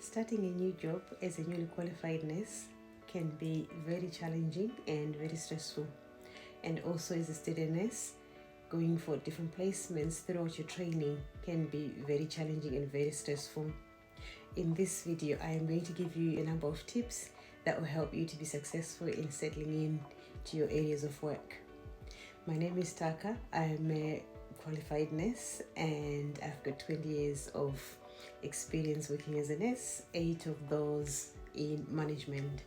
Starting a new job as a newly qualified nurse can be very challenging and very stressful. And also as a student nurse, going for different placements throughout your training can be very challenging and very stressful. In this video, I am going to give you a number of tips that will help you to be successful in settling in to your areas of work. My name is Taka. I am a qualified nurse and I've got 20 years of experience working as a nurse, 8 of those in management.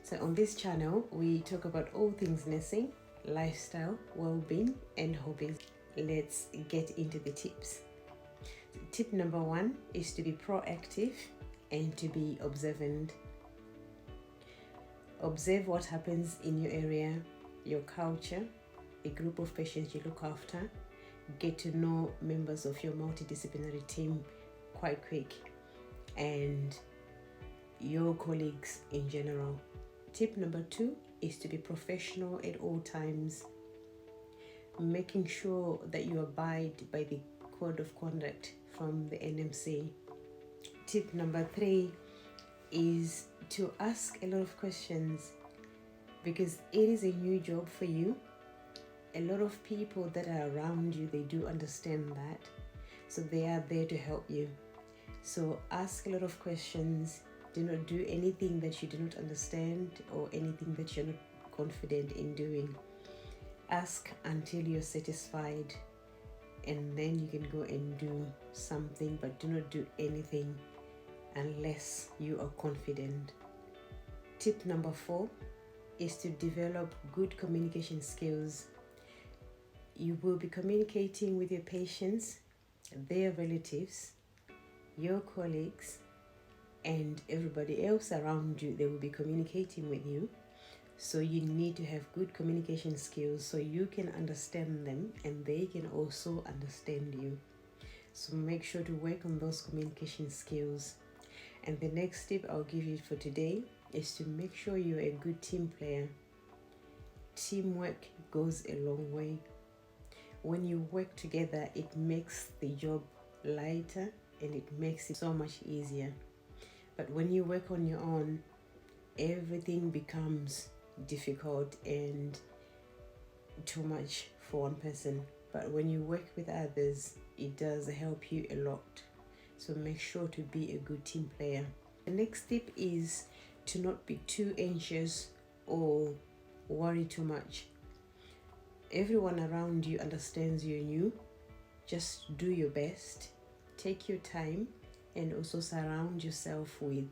So on this channel, we talk about all things nursing, lifestyle, well-being and hobbies. Let's get into the tips. Tip number 1 is to be proactive and to be observant. Observe what happens in your area, your culture, a group of patients you look after. Get to know members of your multidisciplinary team quite quick and your colleagues in general. Tip number 2 is to be professional at all times, making sure that you abide by the code of conduct from the NMC. Tip number 3 is to ask a lot of questions because it is a new job for you. A lot of people that are around you, they do understand that, so they are there to help you. So ask a lot of questions. Do not do anything that you do not understand or anything that you're not confident in doing. Ask until you're satisfied, and then you can go and do something, but do not do anything unless you are confident. Tip number 4 is to develop good communication skills. You will be communicating with your patients, their relatives, your colleagues, and everybody else around you. They will be communicating with you. So you need to have good communication skills so you can understand them and they can also understand you. So make sure to work on those communication skills. And the next tip I'll give you for today is to make sure you're a good team player. Teamwork goes a long way. When you work together, it makes the job lighter and it makes it so much easier. But when you work on your own, everything becomes difficult and too much for one person. But when you work with others, it does help you a lot. So make sure to be a good team player. The next tip is to not be too anxious or worry too much. Everyone around you understands you're new. Just do your best. Take your time and also surround yourself with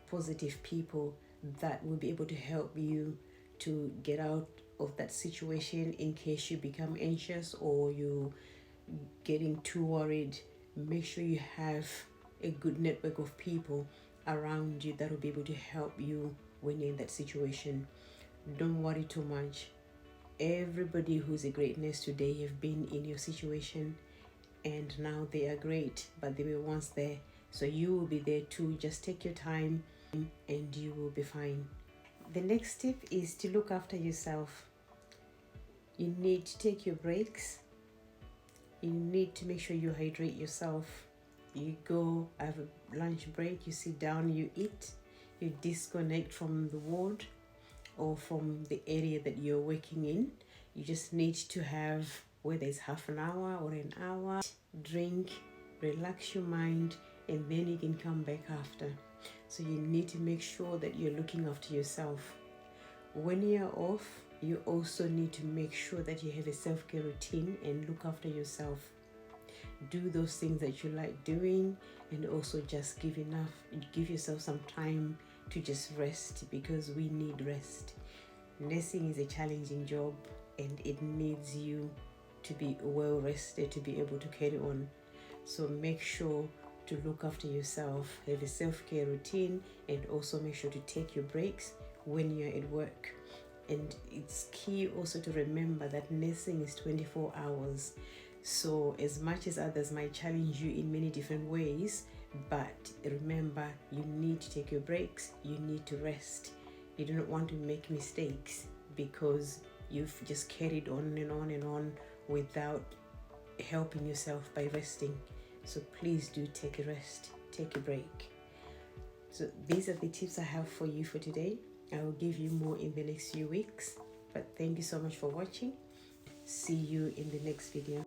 positive people that will be able to help you to get out of that situation in case you become anxious or you're getting too worried. Make sure you have a good network of people around you that will be able to help you when you're in that situation. Don't worry too much. Everybody who's a great nurse today have been in your situation and now they are great, but they were once there. So you will be there too. Just take your time and you will be fine. The next tip is to look after yourself. You need to take your breaks. You need to make sure you hydrate yourself. You go have a lunch break, you sit down, you eat, you disconnect from the ward or from the area that you're working in. You just need to have, whether it's half an hour or an hour, drink, relax your mind, and then you can come back after. So you need to make sure that you're looking after yourself. When you're off, you also need to make sure that you have a self-care routine and look after yourself. Do those things that you like doing and also just give yourself some time to just rest, because we need rest. Nursing is a challenging job and it needs you to be well rested to be able to carry on. So make sure to look after yourself, have a self-care routine, and also make sure to take your breaks when you're at work. And it's key also to remember that nursing is 24 hours. So as much as others might challenge you in many different ways, but remember, you need to take your breaks, you need to rest. You do not want to make mistakes because you've just carried on and on and on without helping yourself by resting. So please do take a rest, take a break. So these are the tips I have for you for today. I will give you more in the next few weeks, but thank you so much for watching. See you in the next video.